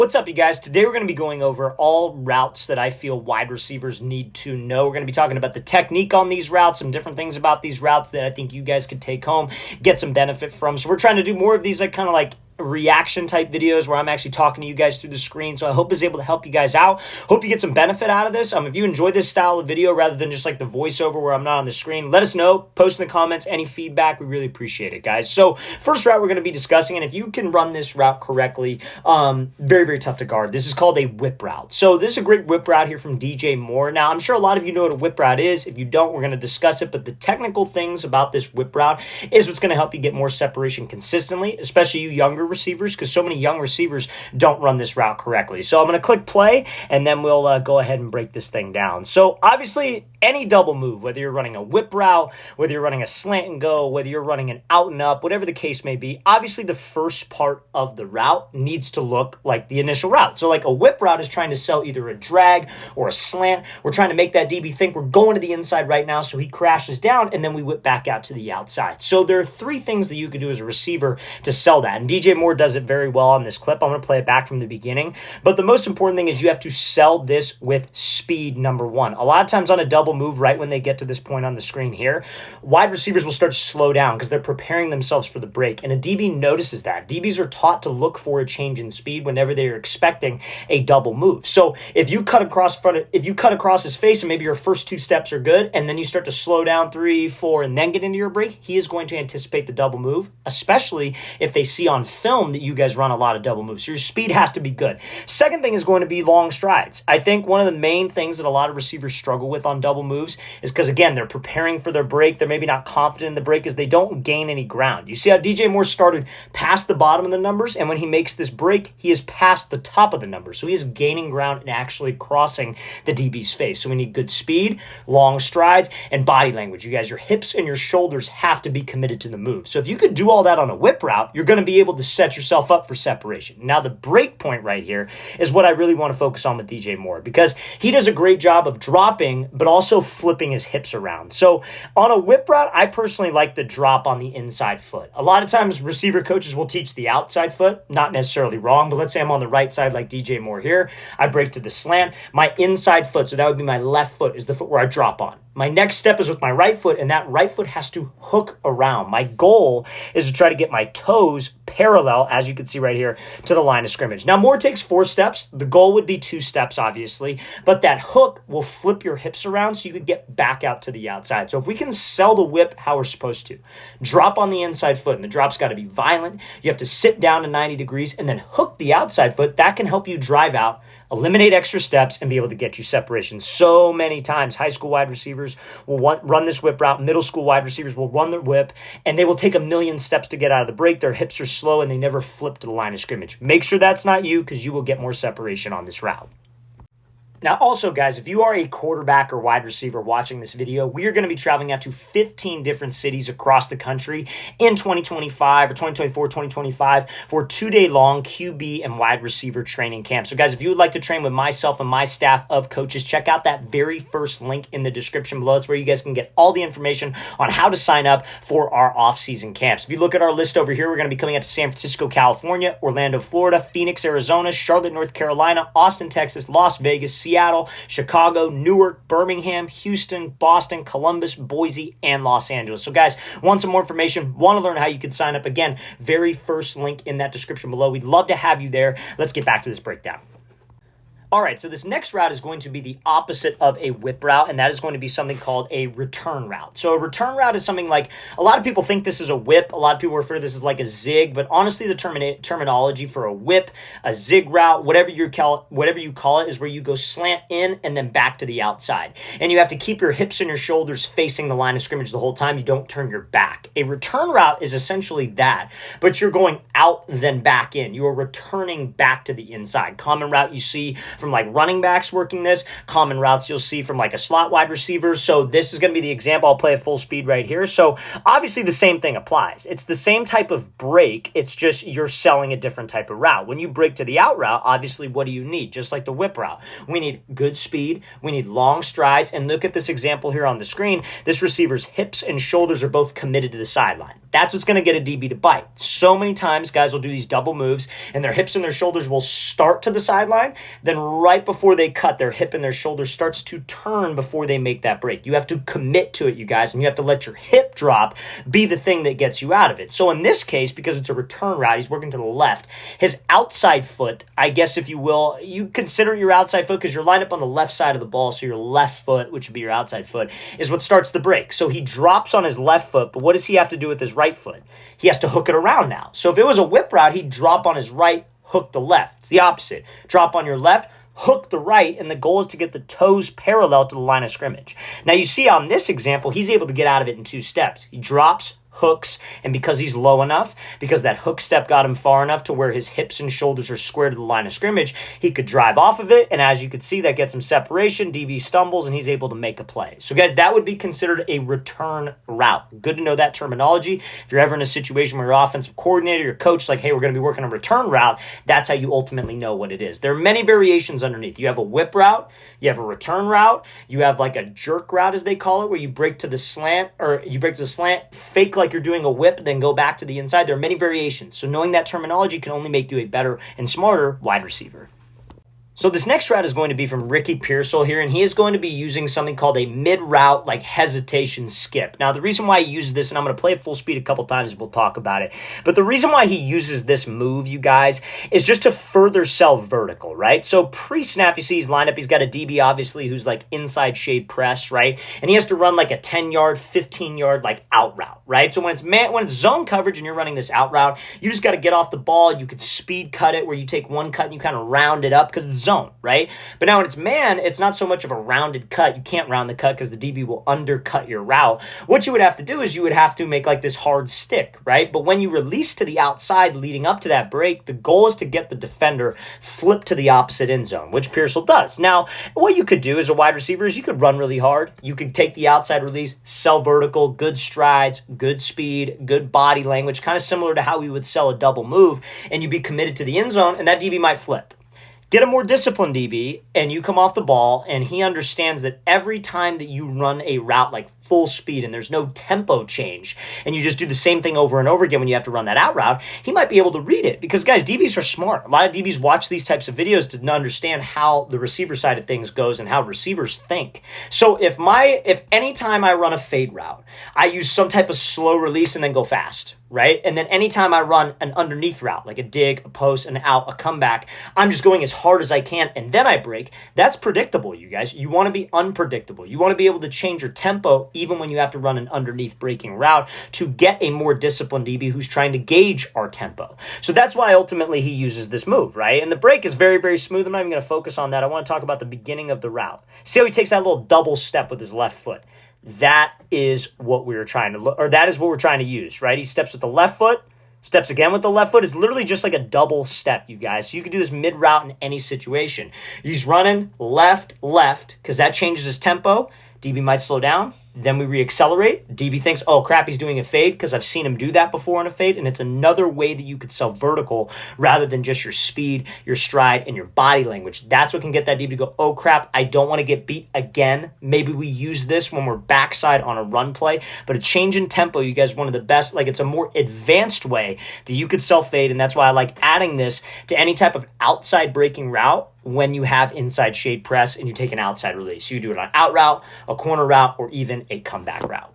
What's up, you guys? Today we're going to be going over all routes that I feel wide receivers need to know. We're going to be talking about the technique on these routes, some different things about these routes that I think you guys could take home, get some benefit from. So we're trying to do more of these kind of reaction type videos where I'm actually talking to you guys through the screen. So I hope it's able to help you guys out. Hope you get some benefit out of this. If you enjoy this style of video rather than just the voiceover where I'm not on the screen, let us know. Post in the comments any feedback. We really appreciate it, guys. So first route we're going to be discussing, and if you can run this route correctly, very, very tough to guard. This is called a whip route. So this is a great whip route here from DJ Moore. Now, I'm sure a lot of you know what a whip route is. If you don't, we're going to discuss it. But the technical things about this whip route is what's going to help you get more separation consistently, especially you younger receivers, because so many young receivers don't run this route correctly. So I'm going to click play, and then we'll go ahead and break this thing down. So obviously, any double move, whether you're running a whip route, whether you're running a slant and go, whether you're running an out and up, whatever the case may be, obviously the first part of the route needs to look like the initial route. So a whip route is trying to sell either a drag or a slant. We're trying to make that DB think we're going to the inside right now, so he crashes down, and then we whip back out to the outside. So there are three things that you could do as a receiver to sell that, and DJ Moore does it very well on this clip. I'm going to play it back from the beginning, but the most important thing is you have to sell this with speed, number one. A lot of times on a double move, right when they get to this point on the screen here, wide receivers will start to slow down because they're preparing themselves for the break, and a DB notices that. DBs are taught to look for a change in speed whenever they're expecting a double move. So if you cut across his face and maybe your first two steps are good, and then you start to slow down 3, 4, and then get into your break, he is going to anticipate the double move, especially if they see on film that you guys run a lot of double moves. So your speed has to be good. Second thing is going to be long strides. I think one of the main things that a lot of receivers struggle with on double moves is because, again, they're preparing for their break. They're maybe not confident in the break as they don't gain any ground. You see how DJ Moore started past the bottom of the numbers, and when he makes this break, he is past the top of the numbers. So he is gaining ground and actually crossing the DB's face. So we need good speed, long strides, and body language. You guys, your hips and your shoulders have to be committed to the move. So if you could do all that on a whip route, you're going to be able to set yourself up for separation. Now, the break point right here is what I really want to focus on with DJ Moore, because he does a great job of dropping, but also flipping his hips around. So on a whip route, I personally like the drop on the inside foot. A lot of times receiver coaches will teach the outside foot, not necessarily wrong, but let's say I'm on the right side like DJ Moore here. I break to the slant. My inside foot, so that would be my left foot, is the foot where I drop on. My next step is with my right foot, and that right foot has to hook around. My goal is to try to get my toes parallel, as you can see right here, to the line of scrimmage. Now, Moore takes 4 steps. The goal would be 2 steps, obviously, but that hook will flip your hips around so you could get back out to the outside. So if we can sell the whip how we're supposed to, drop on the inside foot, and the drop's got to be violent. You have to sit down to 90 degrees and then hook the outside foot. That can help you drive out, eliminate extra steps, and be able to get you separation. So many times, high school wide receivers will run this whip route. Middle school wide receivers will run the whip, and they will take a million steps to get out of the break. Their hips are slow, and they never flip to the line of scrimmage. Make sure that's not you, because you will get more separation on this route. Now, also, guys, if you are a quarterback or wide receiver watching this video, we are going to be traveling out to 15 different cities across the country in 2025 or 2024, 2025 for 2-day-long QB and wide receiver training camp. So, guys, if you would like to train with myself and my staff of coaches, check out that very first link in the description below. It's where you guys can get all the information on how to sign up for our off-season camps. If you look at our list over here, we're going to be coming out to San Francisco, California, Orlando, Florida, Phoenix, Arizona, Charlotte, North Carolina, Austin, Texas, Las Vegas, Seattle, Chicago, Newark, Birmingham, Houston, Boston, Columbus, Boise, and Los Angeles. So guys, want some more information, want to learn how you can sign up, again, very first link in that description below. We'd love to have you there. Let's get back to this breakdown. All right, so this next route is going to be the opposite of a whip route, and that is going to be something called a return route. So a return route is something like, a lot of people think this is a whip. A lot of people refer to this as like a zig, but honestly, the terminology for a whip, a zig route, whatever you call it, is where you go slant in and then back to the outside. And you have to keep your hips and your shoulders facing the line of scrimmage the whole time. You don't turn your back. A return route is essentially that, but you're going out then back in. You are returning back to the inside. Common route you see from like running backs working this, common routes you'll see from like a slot wide receiver. So this is going to be the example. I'll play at full speed right here. So obviously the same thing applies. It's the same type of break. It's just you're selling a different type of route. When you break to the out route, obviously what do you need? Just like the whip route. We need good speed. We need long strides. And look at this example here on the screen. This receiver's hips and shoulders are both committed to the sideline. That's what's going to get a DB to bite. So many times guys will do these double moves and their hips and their shoulders will start to the sideline. Then right before they cut, their hip and their shoulder starts to turn before they make that break. You have to commit to it, you guys, and you have to let your hip drop be the thing that gets you out of it. So in this case, because it's a return route, he's working to the left. His outside foot, I guess if you will, you consider your outside foot because you're lined up on the left side of the ball, so your left foot, which would be your outside foot, is what starts the break. So he drops on his left foot, but what does he have to do with his right foot? He has to hook it around now. So if it was a whip route, he'd drop on his right, hook the left. It's the opposite. Drop on your left, hook the right, and the goal is to get the toes parallel to the line of scrimmage. Now you see on this example, he's able to get out of it in 2 steps. He drops, hooks, and because he's low enough, because that hook step got him far enough to where his hips and shoulders are square to the line of scrimmage, he could drive off of it, and as you could see, that gets him separation, DB stumbles, and he's able to make a play. So guys, that would be considered a return route. Good to know that terminology. If you're ever in a situation where your offensive coordinator, your coach is like, hey, we're going to be working a return route, that's how you ultimately know what it is. There are many variations underneath. You have a whip route, you have a return route, you have like a jerk route as they call it, where you break to the slant, fake like you're doing a whip, then go back to the inside. There are many variations. So knowing that terminology can only make you a better and smarter wide receiver. So this next route is going to be from Ricky Pearsall here, and he is going to be using something called a mid-route, like hesitation skip. Now, the reason why he uses this, and I'm going to play at full speed a couple times, we'll talk about it, but the reason why he uses this move, you guys, is just to further sell vertical, right? So pre-snap, you see he's lined up, he's got a DB, obviously, who's like inside shade press, right? And he has to run like a 10-yard, 15-yard, like out route, right? So when it's zone coverage and you're running this out route, you just got to get off the ball. You could speed cut it where you take one cut and you kind of round it up because it's zone, right? But now when it's man, it's not so much of a rounded cut. You can't round the cut because the DB will undercut your route. What you would have to do is you would have to make like this hard stick, right? But when you release to the outside leading up to that break, the goal is to get the defender flipped to the opposite end zone, which Pearsall does. Now, what you could do as a wide receiver is you could run really hard. You could take the outside release, sell vertical, good strides, good speed, good body language, kind of similar to how we would sell a double move, and you'd be committed to the end zone, and that DB might flip. Get a more disciplined DB, and you come off the ball, and he understands that every time that you run a route like full speed and there's no tempo change, and you just do the same thing over and over again when you have to run that out route, he might be able to read it. Because, guys, DBs are smart. A lot of DBs watch these types of videos to understand how the receiver side of things goes and how receivers think. So if anytime I run a fade route, I use some type of slow release and then go fast, right? And then anytime I run an underneath route, like a dig, a post, an out, a comeback, I'm just going as hard as I can, and then I break. That's predictable, you guys. You want to be unpredictable. You want to be able to change your tempo even when you have to run an underneath breaking route to get a more disciplined DB who's trying to gauge our tempo. So that's why ultimately he uses this move, right? And the break is very, very smooth. I'm not even going to focus on that. I want to talk about the beginning of the route. See how he takes that little double step with his left foot. That is what we're trying to look, or that is what we're trying to use, right? He steps with the left foot, steps again with the left foot. It's literally just like a double step, you guys. So you can do this mid-route in any situation. He's running left, because that changes his tempo. DB might slow down. Then we reaccelerate. DB thinks, oh crap, he's doing a fade because I've seen him do that before in a fade. And it's another way that you could sell vertical rather than just your speed, your stride, and your body language. That's what can get that DB to go, oh crap, I don't want to get beat again. Maybe we use this when we're backside on a run play. But a change in tempo, you guys, one of the best, like it's a more advanced way that you could sell fade. And that's why I like adding this to any type of outside breaking route when you have inside shade press and you take an outside release. You do it on out route, a corner route, or even a comeback route.